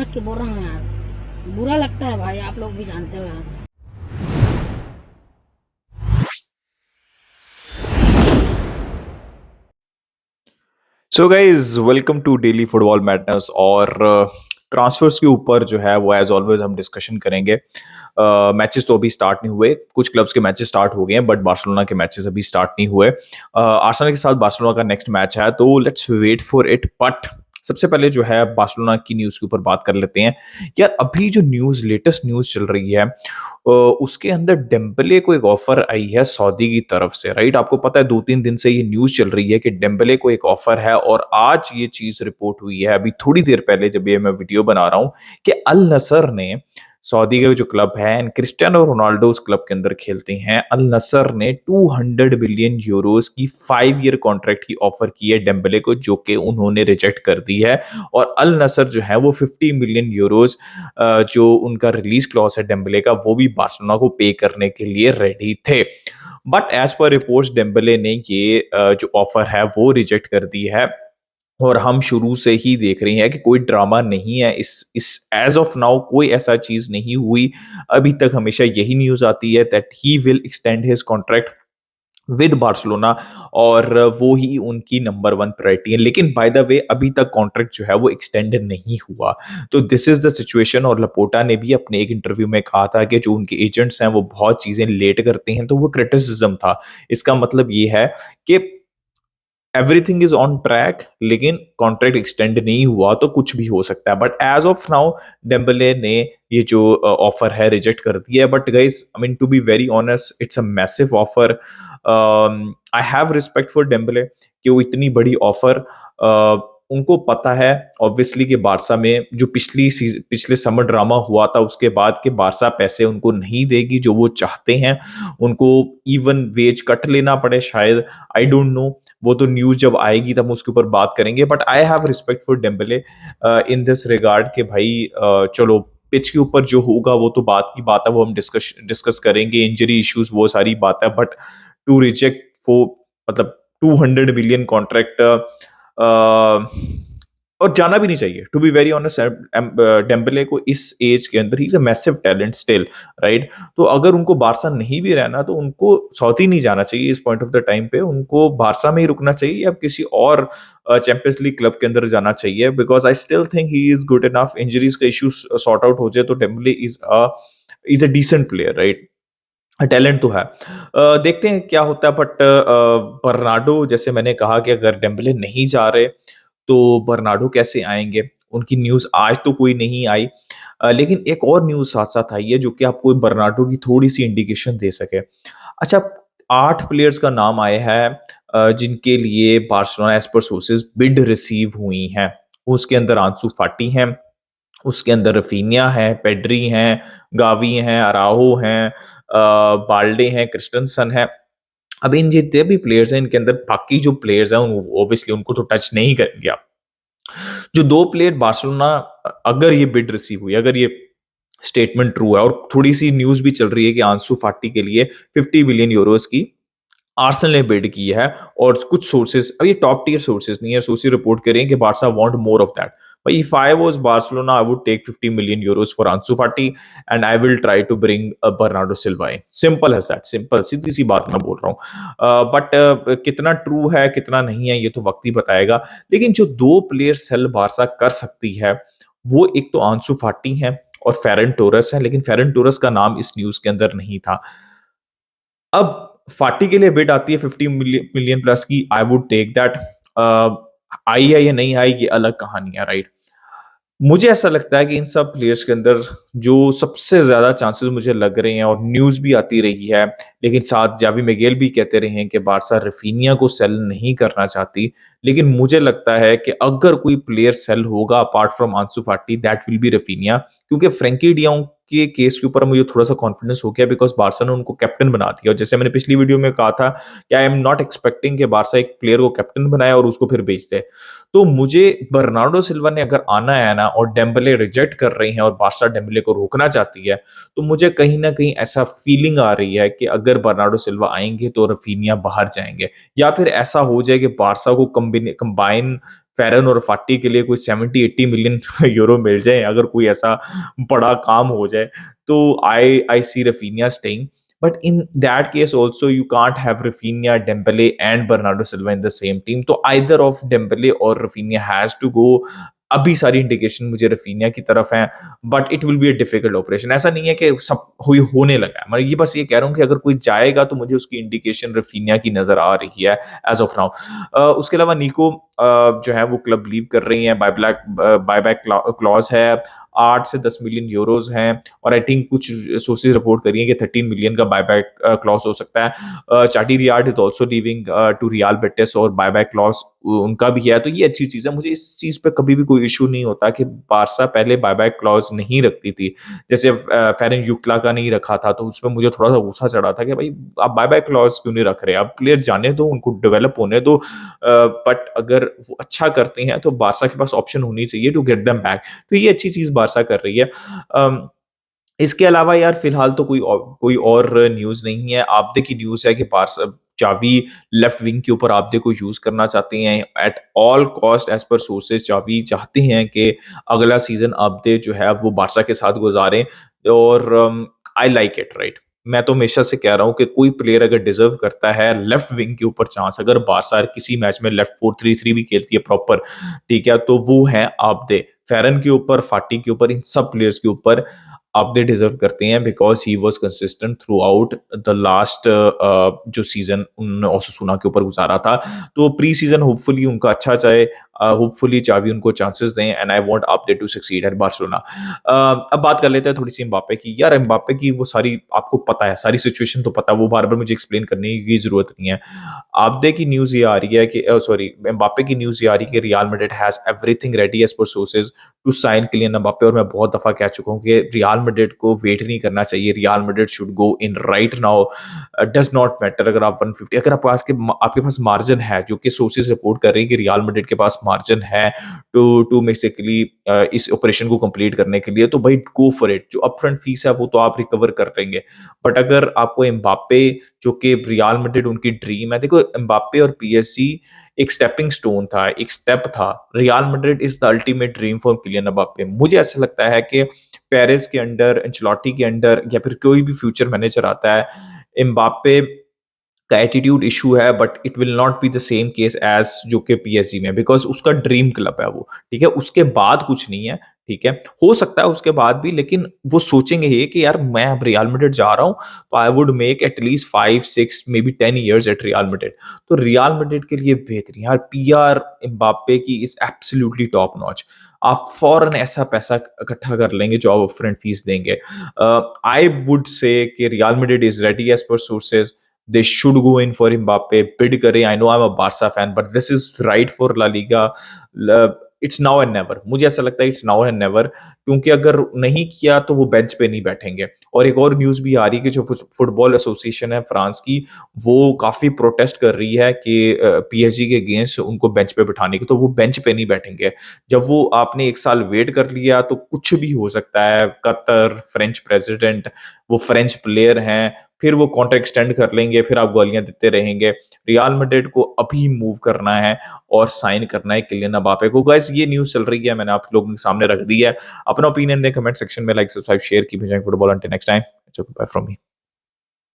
समझ के बोल रहा हूँ यार, बुरा लगता है भाई, आप लोग भी जानते हो यार। So guys welcome to daily football matters. और ट्रांसफर्स के ऊपर जो है वो एज ऑलवेज हम डिस्कशन करेंगे। मैचेस तो अभी स्टार्ट नहीं हुए, कुछ क्लब्स के मैचेस स्टार्ट हो गए हैं बट बार्सिलोना के मैचेस अभी स्टार्ट नहीं हुए। आर्सेनल के साथ बार्सिलोना का नेक्स्ट मैच है तो let's wait for it. But सबसे पहले जो है बार्सिलोना की न्यूज़ के ऊपर बात कर लेते हैं। यार अभी जो न्यूज़ लेटेस्ट न्यूज़ चल रही है उसके अंदर डेम्बले को एक ऑफर आई है सऊदी की तरफ से, राइट। आपको पता है 2-3 दिन से ये न्यूज़ चल रही है कि डेम्बले को एक ऑफर है और आज ये चीज़ रिपोर्ट हुई है अभी थोड़ी देर पहले जब ये मैं वीडियो बना रहा हूँ कि अल नसर ने, सऊदी का जो क्लब है एंड क्रिस्टियानो रोनाल्डो उस क्लब के अंदर खेलते हैं, अल नसर ने 200 बिलियन यूरोस की 5 ईयर कॉन्ट्रैक्ट की ऑफर की है डेम्बले को, जो कि उन्होंने रिजेक्ट कर दी है। और अल नसर जो है वो 50 मिलियन यूरोस जो उनका रिलीज क्लॉज है डेम्बले का, वो भी बार्सिलोना को पे करने के लिए रेडी थे। But as per reports Dembele ने ये जो ऑफर है वो रिजेक्ट कर दी है। और हम शुरू से ही देख रहे हैं कि कोई ड्रामा नहीं है, इस एज ऑफ नाउ कोई ऐसा चीज नहीं हुई। अभी तक हमेशा यही न्यूज आती है that he will extend his contract with Barcelona और वो ही उनकी नंबर वन प्रायोरिटी है। लेकिन बाय द वे अभी तक कॉन्ट्रैक्ट जो है वो एक्सटेंड नहीं हुआ। तो दिस इज द सिचुएशन। और लपोटा ने भी अपने एक इंटरव्यू में कहा था कि जो उनके एजेंट्स हैं वो बहुत चीजें लेट करते हैं, तो वो क्रिटिसिज्म था। इसका मतलब ये है कि एवरीथिंग इज ऑन ट्रैक लेकिन कॉन्ट्रैक्ट एक्सटेंड नहीं हुआ तो कुछ भी हो सकता है। But as of now Dembele ने ये जो ऑफर है रिजेक्ट कर दिया है। But guys I mean to be very honest, it's a massive offer. I have respect for Dembele कि वो इतनी बड़ी ऑफर, उनको पता है ऑब्वियसली कि बारसा में जो पिछले समर ड्रामा हुआ था उसके बाद के बारसा पैसे उनको नहीं देगी जो वो चाहते हैं। उनको इवन वेज कट लेना पड़े शायद, आई डोंट नो। वो तो न्यूज जब आएगी तब हम उसके ऊपर बात करेंगे। But I have respect for Dembele in this regard कि भाई चलो पिच के ऊपर जो होगा वो तो बात की बात है, वो हम डिस्कस करेंगे, इंजरी इश्यूज वो सारी बात है। बट टू रिजेक्ट फॉर मतलब 200 मिलियन कॉन्ट्रैक्ट, और जाना भी नहीं चाहिए to be very honest. Dembele को इस एज के अंदर ही is a massive talent still, right. तो अगर उनको बारसा नहीं भी रहना तो उनको सऊदी नहीं जाना चाहिए इस पॉइंट ऑफ द टाइम पे, उनको बारसा में ही रुकना चाहिए या किसी और चैंपियंस लीग क्लब के अंदर जाना चाहिए। Because I still think he is good enough. Injuries का इशू सॉर्ट आउट हो जाए तो Dembele is a decent player, right. Talent तो है। देखते हैं क्या होता है। बट बर्नार्डो, जैसे मैंने कहा कि अगर डेम्बले नहीं जा रहे तो बर्नार्डो कैसे आएंगे, उनकी न्यूज़ आज तो कोई नहीं आई। लेकिन एक और न्यूज़ साथ-साथ आई है जो कि आपको बर्नार्डो की थोड़ी-सी इंडिकेशन दे सके। अच्छा, 8 प्लेयर्स का नाम आया है जिनके लिए Barcelona as per sources bid receive हुई हैं। उसके अंदर आंसू फाटी हैं, उसके अंदर रफीनिया है, पेड्री हैं, गावी हैं, अराओहो हैं, बाल्डे हैं, क्रिस्टेंसन है। अब इन जितने भी प्लेयर्स हैं इनके अंदर बाकी जो प्लेयर्स हैं ऑब्वियसली उनको तो टच नहीं करेंगे आप। जो 2 प्लेयर बार्सिलोना, अगर ये बिड रिसीव हुई, अगर ये स्टेटमेंट ट्रू है और थोड़ी-सी न्यूज़ भी चल रही है कि आंसू फाटी के लिए 50 मिलियन यूरोज़ की आर्सेनल ने बिड की है। और कुछ सोर्सेज, अब ये टॉप टियर सोर्सेज नहीं है, सोर्सेज रिपोर्ट कर रहे हैं कि Barca want more of that. भाई if I was Barcelona I would take 50 million euros for Ansu Fati and I will try to bring Bernardo Silva in. Simple है that, simple सीधी सी बात मैं बोल रहा हूँ। बट कितना ट्रू है कितना नहीं है ये तो वक्त ही बताएगा। लेकिन जो 2 प्लेयर सेल बारसा कर सकती है वो एक तो आंसू फाटी है और फेरन टोरस है। लेकिन फेरन टोरस का नाम इस न्यूज के अंदर नहीं था। अब फाटी के लिए बिड आती है 50 मिलियन प्लस की, आई वुड टेक दैट। आई है या नहीं आई ये अलग कहानी है, राइट। मुझे ऐसा लगता है कि इन सब प्लेयर्स के अंदर जो सबसे ज्यादा चांसेस मुझे लग रहे हैं और न्यूज भी आती रही है, लेकिन साथ जावी मिगेल भी कहते रहे हैं कि बारसा रफीनिया को सेल नहीं करना चाहती। लेकिन मुझे लगता है कि अगर कोई प्लेयर सेल होगा अपार्ट फ्रॉम आंसू फाटी दैट विल बी रफीनिया, क्योंकि फ्रैंकी डियोंग के केस के ऊपर मुझे थोड़ा सा कॉन्फिडेंस हो गया बिकॉज बारसा ने उनको कैप्टन बना दिया। और जैसे मैंने पिछली वीडियो में कहा था कि आई एम नॉट एक्सपेक्टिंग कि बारसा एक प्लेयर को कैप्टन बनाए और उसको फिर बेच दे। तो मुझे बर्नार्डो सिल्वा ने अगर आना है ना और डेम्बले रिजेक्ट कर रही हैं और बारसा डेम्बले को रोकना चाहती है, तो मुझे कहीं ना कहीं ऐसा फीलिंग आ रही है कि अगर बर्नार्डो सिल्वा आएंगे तो रफीनिया बाहर जाएंगे, या फिर ऐसा हो जाए कि बारसा को कंबाइन फेरन और फाटी के लिए कोई 70-80 मिलियन यूरो मिल जाए, अगर कोई ऐसा बड़ा काम हो जाए, तो I see Raphinha staying. But in that case also you can't have Rafinha, Dembele and Bernardo Silva in the same team. तो either of Dembele or Rafinha has to go. अभी सारी इंडिकेशन मुझे रफीनिया की तरफ है, but it will be a difficult operation. ऐसा नहीं है कि सब होने लगा है, मैं ये बस ये कह रहा हूँ कि अगर कोई जाएगा तो मुझे उसकी इंडिकेशन रफीनिया की नजर आ रही है एज ऑफ नाउ. उसके अलावा निको जो है वो क्लब लीव कर रही है. बायबैक क्लॉज है, 8 से 10 मिलियन यूरोज हैं, और आई थिंक कुछ सोर्सेज रिपोर्ट करिए कि 13 मिलियन का बायबैक क्लॉज हो सकता है. Chadi Riad is also leaving to Real Betis, और बायबैक क्लॉज उनका भी है. तो ये अच्छी चीज है, मुझे इस चीज पे कभी भी कोई इशू नहीं होता कि बारसा पहले बायबैक क्लॉज नहीं रखती थी. जैसे फेरन यूक्ला का नहीं रखा था, तो उसमें मुझे थोड़ा सा गुस्सा चढ़ा था कि भाई आप बायबैक क्लॉज क्यों नहीं रख रहे, आप प्लेयर जाने दो, उनको डेवलप होने दो. बट अगर वो अच्छा करते हैं तो बारसा के पास ऑप्शन होनी चाहिए टू गेट देम बैक. तो ये अच्छी चीज बारसा कर रही है. अम, इसके अलावा यार फिलहाल तो कोई और न्यूज़ नहीं है. आब्दे की न्यूज़ है कि बारसा चावी लेफ्ट विंग के ऊपर आब्दे को यूज़ करना चाहते हैं at all cost. As per sources चावी चाहते हैं कि अगला सीज़न आब्दे जो है वो बारसा के साथ गुज़ारें, और आई लाइक इट, राइट. मैं तो हमेशा से कह रहा हूँ कि कोई प्लेयर अगर डिज़र्व करता है लेफ्ट विंग के ऊपर चांस, अगर बारसा किसी मैच में लेफ्ट 4-3-3 भी खेलती है प्रॉपर, ठीक है, तो वो है आब्दे. फेरन के ऊपर, फाटी के ऊपर, इन सब प्लेयर्स के ऊपर अपने डिजर्व करते हैं, because he was consistent through out the last जो सीजन उन्होंने ओसासुना के ऊपर गुजारा था. तो प्री सीजन होपफुली उनका अच्छा जाए, होपफुली चावी उनको चांसेस दें, एंड आई वांट अपडे टू सक्सीड एट बार्सिलोना. अब बात कर लेते हैं थोड़ी सी एम्बापे की. यार एम्बापे की वो सारी आपको पता है, सारी सिचुएशन तो पता है, वो बार बार मुझे एक्सप्लेन करने की जरूरत नहीं है. आपदे की न्यूज ये आ रही है कि सॉरी एम्बापे की न्यूज ये आ रही है कि Real Madrid has everything ready as per sources to sign Kylian Mbappe. और मैं बहुत दफा कह चुका हूं कि रियल मैड्रिड को वेट नहीं करना चाहिए, real Madrid should go in right now. Does not matter अगर आप 150, अगर आपके पास मार्जिन है, जो कि सोर्सेज रिपोर्ट कर रही है कि रियल मैड्रिड के पास मार्जिन है टू बेसिकली इस ऑपरेशन को कंप्लीट करने के लिए, तो भाई गो फॉर इट. जो अपफ्रंट फीस है वो तो आप रिकवर कर लेंगे, बट अगर आपको एम्बापे, जो कि रियल मैड्रिड उनकी ड्रीम है, देखो एम्बापे और पीएसजी एक स्टेपिंग स्टोन था, एक स्टेप था. Real Madrid is the ultimate dream for Kylian Mbappe. मुझे ऐसा लगता है कि पेरिस के अंडर, एंचेलोटी के अंडर, या फिर कोई भी फ्यूचर मैनेजर आता है, एम्बापे का एटीट्यूड इशू है, but it will not be the same case as जो कि पीएसजी में, बिकॉज उसका ड्रीम क्लब है वो, ठीक है. उसके बाद कुछ नहीं है, ठीक है, हो सकता है उसके बाद भी, लेकिन वो सोचेंगे ये कि यार मैं अब रियल मैड्रिड जा रहा हूं, तो I would make at least 5, 6, maybe 10 years at Real Madrid. तो रियल मैड्रिड के लिए बेहतरीन यार, पीआर एम्बापे की इज एब्सोल्युटली टॉप नॉच. आप फौरन ऐसा पैसा इकट्ठा कर लेंगे जो आप फ्रंट फीस देंगे. आई वुड से कि Real Madrid is ready as per sources. They should go in for Mbappe, bid करें. I know I'm a Barca fan, but this is right for La Liga. It's now and never. मुझे ऐसा लगता है it's now and never, क्योंकि अगर नहीं किया तो वो बेंच पे नहीं बैठेंगे. और एक और न्यूज़ भी आ रही है कि जो फुटबॉल एसोसिएशन है फ्रांस की, वो काफ़ी प्रोटेस्ट कर रही है कि पीएसजी के अगेंस्ट उनको बेंच पे बिठाने की, तो वो बेंच पे नहीं बैठेंगे. जब वो आपने 1 साल वेट कर लिया तो कुछ भी हो सकता है. कतर, फ्रेंच प्रेसिडेंट, वो फ्रेंच प्लेयर हैं, फिर वो कॉन्ट्रैक्ट एक्सटेंड कर लेंगे, फिर आप गालियां देते रहेंगे. रियल मैड्रिड को अभी मूव करना है और साइन करना है किलियन एम्बापे को. गाइस ये न्यूज़ चल रही है, मैंने आप लोगों के सामने रख दी है. अपना ओपिनियन दें कमेंट सेक्शन में, लाइक सब्सक्राइब शेयर की भेजें. Football until next time, it's goodbye from me.